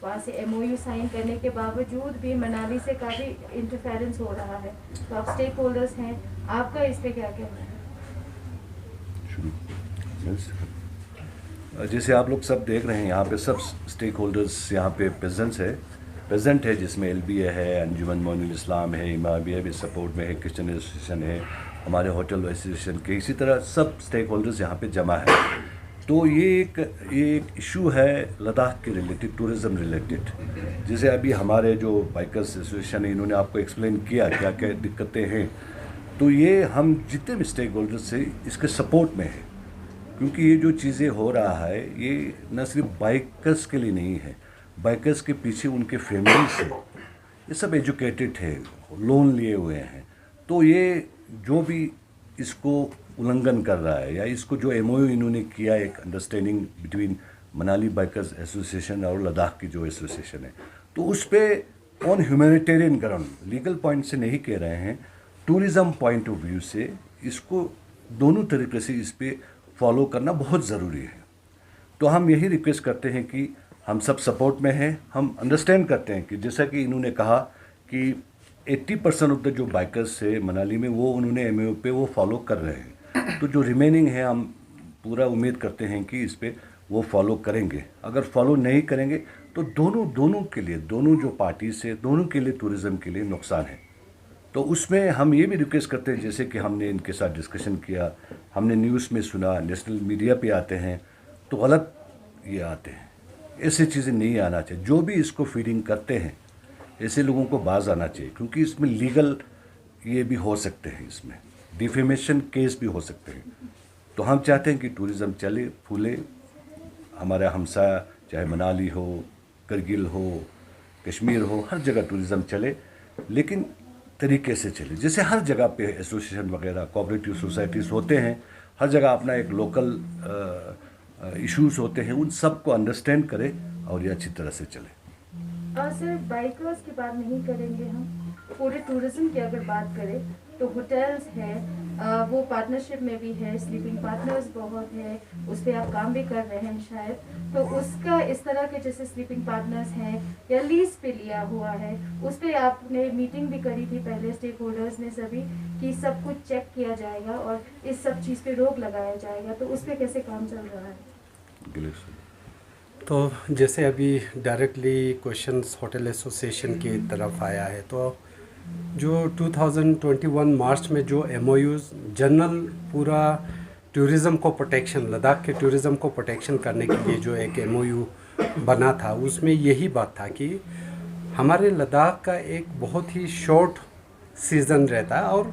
वहाँ से MOU sign करने के बावजूद भी मनाली से काफ़ी इंटरफेरेंस हो रहा है। तो आप स्टेक होल्डर्स हैं, आपका इस पर क्या कहना है? जैसे आप लोग सब देख रहे हैं, यहाँ पे सब स्टेक होल्डर्स यहाँ पे प्रेजेंट है, जिसमें एलबीए है, अंजुमन मोमिनुल इस्लाम है, इमामिया भी सपोर्ट में है, क्रिश्चियन एसोसिएशन है, हमारे होटल एसोसिएशन के, इसी तरह सब स्टेक होल्डर्स यहाँ पे जमा है। तो ये एक इशू है लद्दाख के रिलेटेड, टूरिज़म रिलेटेड। जैसे अभी हमारे जो बाइकर्स एसोसिएशन है, इन्होंने आपको एक्सप्लेन किया क्या क्या दिक्कतें हैं। तो ये हम जितने भी स्टेक होल्डर्स से इसके सपोर्ट में है, क्योंकि ये जो चीज़ें हो रहा है ये न सिर्फ बाइकर्स के लिए नहीं है, बाइकर्स के पीछे उनके फैमिलीज हैं, ये सब एजुकेटेड है, लोन लिए हुए हैं। तो ये जो भी इसको उल्लंघन कर रहा है, या इसको जो एमओयू इन्होंने किया, एक understanding between Manali bikers association और लद्दाख की जो एसोसिएशन है, तो उस पर on humanitarian ground, legal point से नहीं कह रहे हैं, टूरिज़म पॉइंट ऑफ व्यू से इसको दोनों तरीके से इस पर फॉलो करना बहुत ज़रूरी है। तो हम यही रिक्वेस्ट करते हैं कि हम सब सपोर्ट में हैं, हम अंडरस्टैंड करते हैं कि जैसा कि इन्होंने कहा कि 80% ऑफ द जो बाइकर्स है मनाली में, वो उन्होंने एमओयू पे वो फॉलो कर रहे हैं। तो जो रिमेनिंग है, हम पूरा उम्मीद करते हैं कि इस पर वो फॉलो करेंगे। अगर फॉलो नहीं करेंगे तो दोनों के लिए, दोनों जो पार्टीज है, दोनों के लिए टूरिज़म के लिए नुकसान है। तो उसमें हम ये भी रिक्वेस्ट करते हैं, जैसे कि हमने इनके साथ डिस्कशन किया, हमने न्यूज़ में सुना, नेशनल मीडिया पे आते हैं तो गलत ये आते हैं, ऐसी चीज़ें नहीं आना चाहिए। जो भी इसको फीडिंग करते हैं ऐसे लोगों को बाज आना चाहिए, क्योंकि इसमें लीगल ये भी हो सकते हैं, इसमें डिफेमेशन केस भी हो सकते हैं। तो हम चाहते हैं कि टूरिज़म चले फूले, हमारा हमसाया चाहे मनाली हो, करगिल हो, कश्मीर हो, हर जगह टूरिज़म चले, लेकिन तरीके से चले। जैसे हर जगह पे एसोसिएशन वगैरह, कोऑपरेटिव सोसाइटीज़ होते हैं, हर जगह अपना एक लोकल इश्यूज़ होते हैं, उन सब को अंडरस्टैंड करें और ये अच्छी तरह से चले। सिर्फ बाइकर्स की बात नहीं करेंगे, हम पूरे टूरिज्म की अगर बात करें तो होटल्स हैं, वो पार्टनरशिप में भी है, स्लीपिंग पार्टनर्स बहुत है, उस पर आप काम भी कर रहे हैं शायद। तो उसका इस तरह के जैसे स्लीपिंग पार्टनर्स हैं या लीज पे लिया हुआ है, उस पर आपने मीटिंग भी करी थी पहले स्टेक होल्डर्स ने सभी, कि सब कुछ चेक किया जाएगा और इस सब चीज़ पे रोक लगाया जाएगा। तो उस पर कैसे काम चल रहा है? तो जैसे अभी डायरेक्टली क्वेश्चंस होटल एसोसिएशन की तरफ आया है, तो जो 2021 मार्च में जो एमओयूज़ जनरल पूरा टूरिज़म को प्रोटेक्शन, लद्दाख के टूरिज़म को प्रोटेक्शन करने के लिए जो एक एमओयू बना था, उसमें यही बात था कि हमारे लद्दाख का एक बहुत ही शॉर्ट सीज़न रहता है और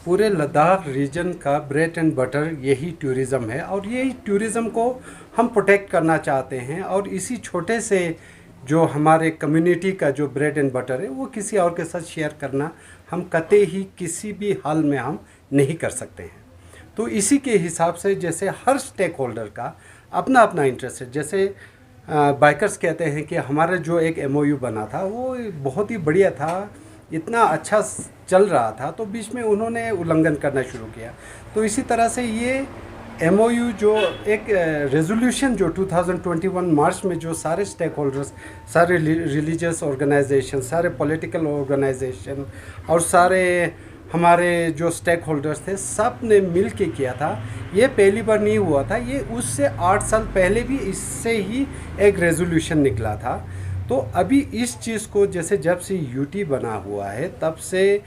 पूरे लद्दाख रीजन का ब्रेड एंड बटर यही टूरिज़म है, और यही टूरिज़म को हम प्रोटेक्ट करना चाहते हैं। और इसी छोटे से जो हमारे कम्युनिटी का जो ब्रेड एंड बटर है, वो किसी और के साथ शेयर करना हम कतई ही किसी भी हाल में हम नहीं कर सकते हैं। तो इसी के हिसाब से जैसे हर स्टेक होल्डर का अपना अपना इंटरेस्ट है। जैसे बाइकर्स कहते हैं कि हमारा जो एक एमओयू बना था वो बहुत ही बढ़िया था, इतना अच्छा चल रहा था, तो बीच में उन्होंने उल्लंघन करना शुरू किया। तो इसी तरह से ये एमओयू जो एक रेजोल्यूशन जो 2021 मार्च में जो सारे स्टेक होल्डर्स, सारे रिलीजियस ऑर्गेनाइजेशन, सारे पॉलिटिकल ऑर्गेनाइजेशन और सारे हमारे जो स्टेक होल्डर्स थे, सब ने मिल के किया था। ये पहली बार नहीं हुआ था, ये उससे 8 साल पहले भी इससे ही एक रेजोल्यूशन निकला था। तो अभी इस चीज़ को जैसे जब से यूटी बना हुआ है, तब से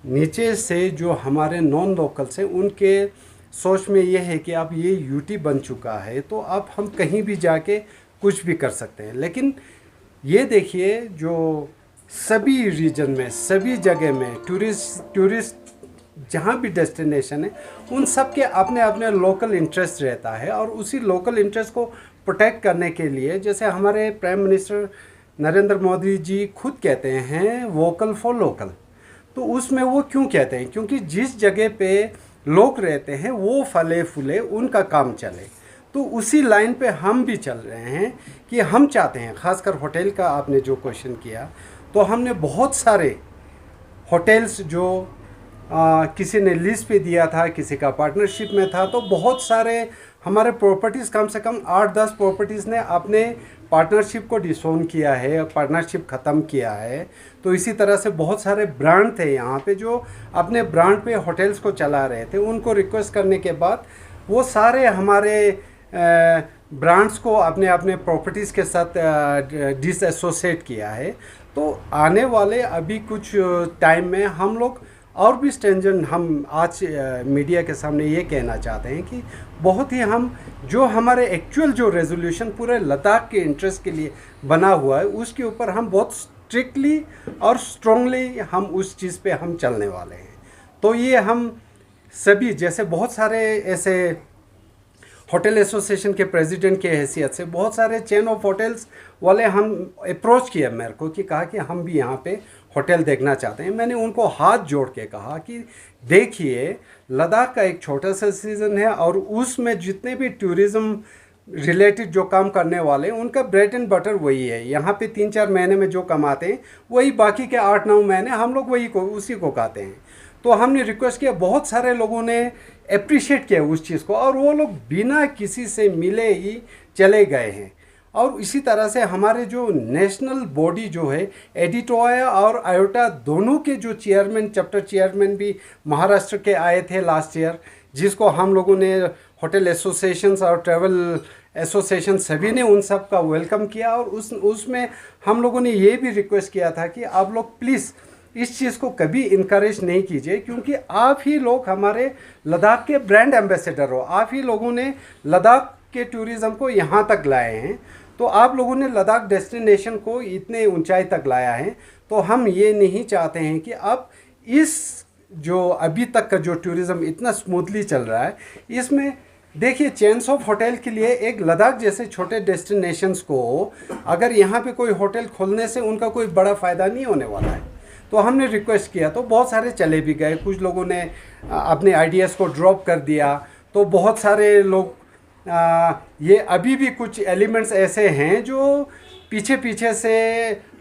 नीचे से जो हमारे नॉन लोकल्स हैं, उनके सोच में ये है कि अब ये यूटी बन चुका है तो अब हम कहीं भी जाके कुछ भी कर सकते हैं। लेकिन ये देखिए, जो सभी रीजन में, सभी जगह में टूरिस्ट जहाँ भी डेस्टिनेशन है, उन सब के अपने अपने लोकल इंटरेस्ट रहता है, और उसी लोकल इंटरेस्ट को प्रोटेक्ट करने के लिए जैसे हमारे प्राइम मिनिस्टर नरेंद्र मोदी जी खुद कहते हैं वोकल फॉर लोकल। तो उसमें वो क्यों कहते हैं? क्योंकि जिस जगह पे लोग रहते हैं वो फले फूले, उनका काम चले। तो उसी लाइन पे हम भी चल रहे हैं कि हम चाहते हैं, ख़ासकर होटल का आपने जो क्वेश्चन किया, तो हमने बहुत सारे होटल्स जो किसी ने लीज पे दिया था, किसी का पार्टनरशिप में था, तो बहुत सारे हमारे प्रॉपर्टीज़ कम से कम 8-10 प्रॉपर्टीज़ ने अपने पार्टनरशिप को डिसोन किया है, पार्टनरशिप ख़त्म किया है। तो इसी तरह से बहुत सारे ब्रांड थे यहाँ पे जो अपने ब्रांड पे होटल्स को चला रहे थे। उनको रिक्वेस्ट करने के बाद वो सारे हमारे ब्रांड्स को अपने अपने प्रॉपर्टीज़ के साथ डिसएसोसिएट किया है। तो आने वाले अभी कुछ टाइम में हम लोग और भी स्ट्रेंजन हम आज मीडिया के सामने ये कहना चाहते हैं कि बहुत ही हम जो हमारे एक्चुअल जो रेजोल्यूशन पूरे लद्दाख के इंटरेस्ट के लिए बना हुआ है उसके ऊपर हम बहुत स्ट्रिक्टली और स्ट्रांगली हम उस चीज़ पे हम चलने वाले हैं। तो ये हम सभी जैसे बहुत सारे ऐसे होटल एसोसिएशन के प्रेसिडेंट के हैसियत से बहुत सारे चेन ऑफ होटल्स वाले हम अप्रोच किया मेरे को कि कहा कि हम भी यहाँ पे होटल देखना चाहते हैं। मैंने उनको हाथ जोड़ के कहा कि देखिए लद्दाख का एक छोटा सा सीज़न है और उसमें जितने भी टूरिज़्म रिलेटेड जो काम करने वाले हैं उनका ब्रेड एंड बटर वही है। यहाँ पे 3-4 महीने में जो कमाते हैं वही बाकी के 8-9 महीने हम लोग उसी को खाते हैं। तो हमने रिक्वेस्ट किया, बहुत सारे लोगों ने अप्रिशिएट किया उस चीज़ को और वो लोग बिना किसी से मिले ही चले गए हैं। और इसी तरह से हमारे जो नेशनल बॉडी जो है एडिटोया और आयोटा दोनों के जो चेयरमैन चैप्टर चेयरमैन भी महाराष्ट्र के आए थे लास्ट ईयर, जिसको हम लोगों ने होटल एसोसिएशंस और ट्रैवल एसोसिएशन सभी ने उन सब का वेलकम किया। और उसमें हम लोगों ने ये भी रिक्वेस्ट किया था कि आप लोग प्लीज़ इस चीज़ को कभी इनकरेज नहीं कीजिए, क्योंकि आप ही लोग हमारे लद्दाख के ब्रांड एम्बेसडर हो। आप ही लोगों ने लद्दाख के टूरिज़्म को यहाँ तक लाए हैं। तो आप लोगों ने लद्दाख डेस्टिनेशन को इतने ऊंचाई तक लाया है। तो हम ये नहीं चाहते हैं कि अब इस जो अभी तक का जो टूरिज़्म इतना स्मूथली चल रहा है इसमें देखिए चेन्स ऑफ होटल के लिए एक लद्दाख जैसे छोटे डेस्टिनेशंस को अगर यहाँ पे कोई होटल खोलने से उनका कोई बड़ा फ़ायदा नहीं होने वाला है। तो हमने रिक्वेस्ट किया तो बहुत सारे चले भी गए, कुछ लोगों ने अपने आइडियाज़ को ड्रॉप कर दिया। तो बहुत सारे लोग ये अभी भी कुछ एलिमेंट्स ऐसे हैं जो पीछे पीछे से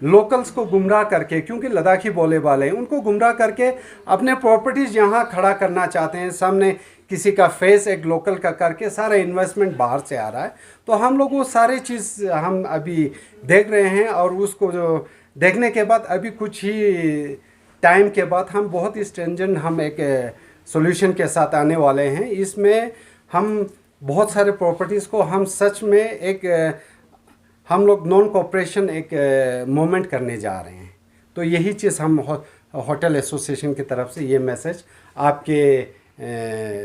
लोकल्स को गुमराह करके, क्योंकि लद्दाखी बोले वाले हैं, उनको गुमराह करके अपने प्रॉपर्टीज़ यहाँ खड़ा करना चाहते हैं। सामने किसी का फेस एक लोकल का करके सारा इन्वेस्टमेंट बाहर से आ रहा है। तो हम लोग वो सारे चीज़ हम अभी देख रहे हैं और उसको जो देखने के बाद अभी कुछ ही टाइम के बाद हम बहुत ही स्ट्रेंजेंट हम एक सॉल्यूशन के साथ आने वाले हैं। इसमें हम बहुत सारे प्रॉपर्टीज़ को हम सच में एक हम लोग नॉन कॉपरेशन एक मूवमेंट करने जा रहे हैं। तो यही चीज़ हम होटल एसोसिएशन की तरफ से ये मैसेज आपके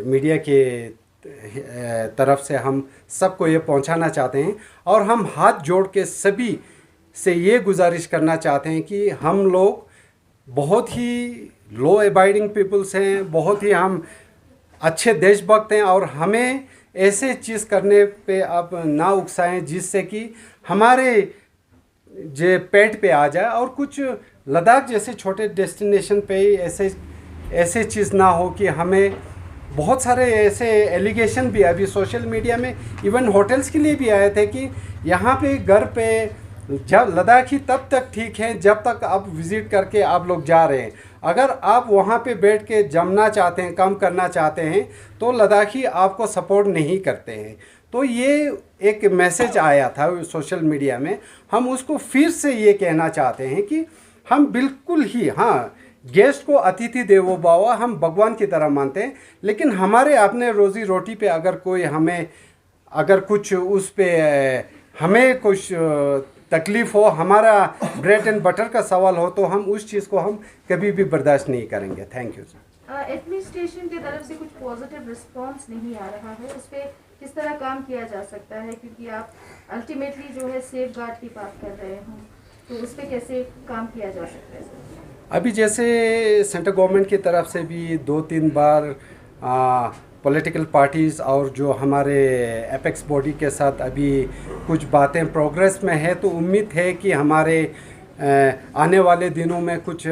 मीडिया के तरफ से हम सबको ये पहुंचाना चाहते हैं। और हम हाथ जोड़ के सभी से ये गुजारिश करना चाहते हैं कि हम लोग बहुत ही लो अबाइडिंग पीपल्स हैं, बहुत ही हम अच्छे देशभक्त हैं और हमें ऐसे चीज़ करने पे आप ना उकसाएं जिससे कि हमारे जो पेट पे आ जाए। और कुछ लद्दाख जैसे छोटे डेस्टिनेशन पे ऐसे चीज़ ना हो कि हमें बहुत सारे ऐसे एलिगेशन भी अभी सोशल मीडिया में इवन होटल्स के लिए भी आए थे कि यहाँ पे घर पे जब लद्दाखी तब तक ठीक है जब तक आप विज़िट करके आप लोग जा रहे हैं। अगर आप वहाँ पे बैठ के जमना चाहते हैं, काम करना चाहते हैं तो लद्दाखी आपको सपोर्ट नहीं करते हैं। तो ये एक मैसेज आया था सोशल मीडिया में, हम उसको फिर से ये कहना चाहते हैं कि हम बिल्कुल ही गेस्ट को अतिथि देवो भव हम भगवान की तरह मानते हैं, लेकिन हमारे अपने रोज़ी रोटी पे अगर कोई हमें अगर कुछ उस पर हमें कुछ तकलीफ़ हो, हमारा ब्रेड एंड बटर का सवाल हो, तो हम उस चीज़ को हम कभी भी बर्दाश्त नहीं करेंगे। Thank you sir. एडमिनिस्ट्रेशन की तरफ से कुछ पॉजिटिव रिस्पांस नहीं आ रहा है, उस पर किस तरह काम किया जा सकता है, क्योंकि आप अल्टीमेटली जो है सेफ गार्ड की बात कर रहे हो, तो उस पर कैसे काम किया जा सकता है सर? अभी जैसे सेंट्रल गवर्नमेंट की तरफ से भी 2-3 बार पॉलिटिकल पार्टीज़ और जो हमारे एपेक्स बॉडी के साथ अभी कुछ बातें प्रोग्रेस में है, तो उम्मीद है कि हमारे आने वाले दिनों में कुछ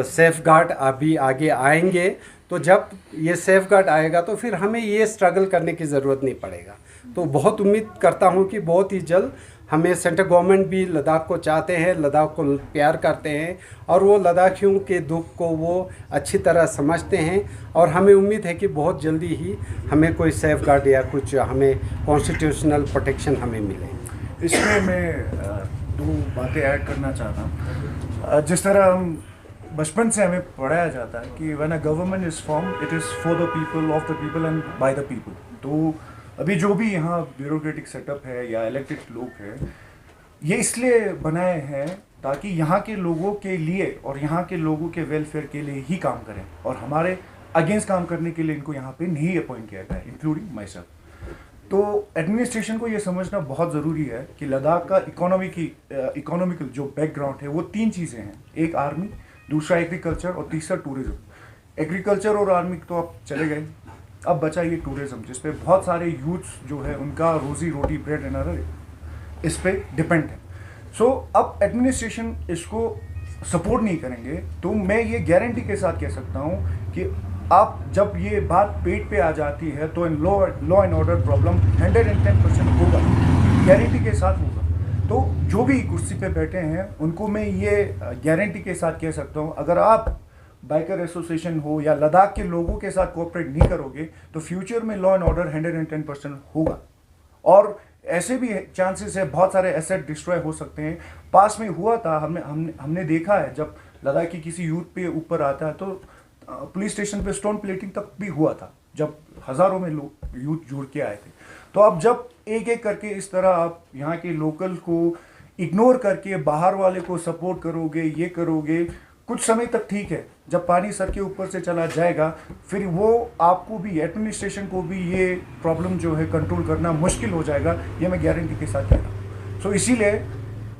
सेफ गार्ड अभी आगे आएंगे। तो जब ये सेफ गार्ड आएगा तो फिर हमें ये स्ट्रगल करने की ज़रूरत नहीं पड़ेगा। तो बहुत उम्मीद करता हूँ कि बहुत ही जल्द हमें सेंट्रल गवर्नमेंट भी लद्दाख को चाहते हैं, लद्दाख को प्यार करते हैं और वो लद्दाखियों के दुख को वो अच्छी तरह समझते हैं और हमें उम्मीद है कि बहुत जल्दी ही हमें कोई सेफ गार्ड या कुछ हमें कॉन्स्टिट्यूशनल प्रोटेक्शन हमें मिले। इसमें मैं दो बातें ऐड करना चाहता हूँ। जिस तरह हम बचपन से हमें पढ़ाया जाता है कि when a government is form it is for the people, of the people and by the people. तो अभी जो भी यहाँ ब्यूरोक्रेटिक सेटअप है या इलेक्टेड लोग हैं, ये इसलिए बनाए हैं ताकि यहाँ के लोगों के लिए और यहाँ के लोगों के वेलफेयर के लिए ही काम करें और हमारे अगेंस्ट काम करने के लिए इनको यहाँ पे नहीं अपॉइंट किया गया है, इंक्लूडिंग माई सेल्फ। तो एडमिनिस्ट्रेशन को ये समझना बहुत ज़रूरी है कि लद्दाख का इकोनॉमिकल जो बैकग्राउंड है वो तीन चीज़ें हैं, एक आर्मी, दूसरा एग्रीकल्चर और तीसरा टूरिज्म। एग्रीकल्चर और आर्मी तो अब चले गए, अब बचा ये टूरिज्म जिस पे बहुत सारे यूथ्स जो है उनका रोजी रोटी, ब्रेड एंड अदर इस पे डिपेंड है। सो अब एडमिनिस्ट्रेशन इसको सपोर्ट नहीं करेंगे तो मैं ये गारंटी के साथ कह सकता हूँ कि आप जब ये बात पेट पे आ जाती है तो in law and order problem 110% होगा, गारंटी के साथ होगा। तो जो भी कुर्सी पे बैठे हैं उनको मैं ये गारंटी के साथ कह सकता हूँ, अगर आप बाइकर एसोसिएशन हो या लद्दाख के लोगों के साथ कोऑपरेट नहीं करोगे तो फ्यूचर में लॉ एंड ऑर्डर 110% होगा। और ऐसे भी चांसेस है बहुत सारे एसेट डिस्ट्रॉय हो सकते हैं। पास में हुआ था, हमने देखा है जब लद्दाख की किसी यूथ पे ऊपर आता है तो पुलिस स्टेशन पे स्टोन प्लेटिंग तक भी हुआ था जब हज़ारों में लोग यूथ जुड़ के आए थे। तो अब जब एक एक करके इस तरह आप यहाँ के लोकल को इग्नोर करके बाहर वाले को सपोर्ट करोगे, ये करोगे, कुछ समय तक ठीक है, जब पानी सर के ऊपर से चला जाएगा फिर वो आपको भी, एडमिनिस्ट्रेशन को भी ये प्रॉब्लम जो है कंट्रोल करना मुश्किल हो जाएगा, ये मैं गारंटी के साथ कह रहा हूँ। सो इसीलिए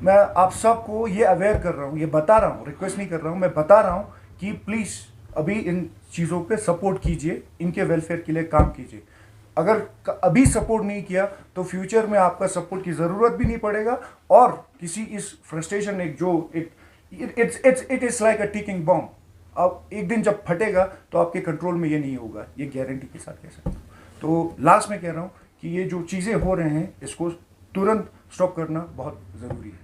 मैं आप सबको ये अवेयर कर रहा हूँ, ये बता रहा हूँ, रिक्वेस्ट नहीं कर रहा हूँ, मैं बता रहा हूँ कि प्लीज़ अभी इन चीज़ों पे सपोर्ट कीजिए, इनके वेलफेयर के लिए काम कीजिए। अगर अभी सपोर्ट नहीं किया तो फ्यूचर में आपका सपोर्ट की ज़रूरत भी नहीं पड़ेगा और किसी इस frustration it is like a ticking bomb, अब एक दिन जब फटेगा तो आपके कंट्रोल में ये नहीं होगा, ये गारंटी के साथ कह सकता हूँ। तो लास्ट में कह रहा हूँ कि ये जो चीज़ें हो रहे हैं इसको तुरंत स्टॉप करना बहुत ज़रूरी है।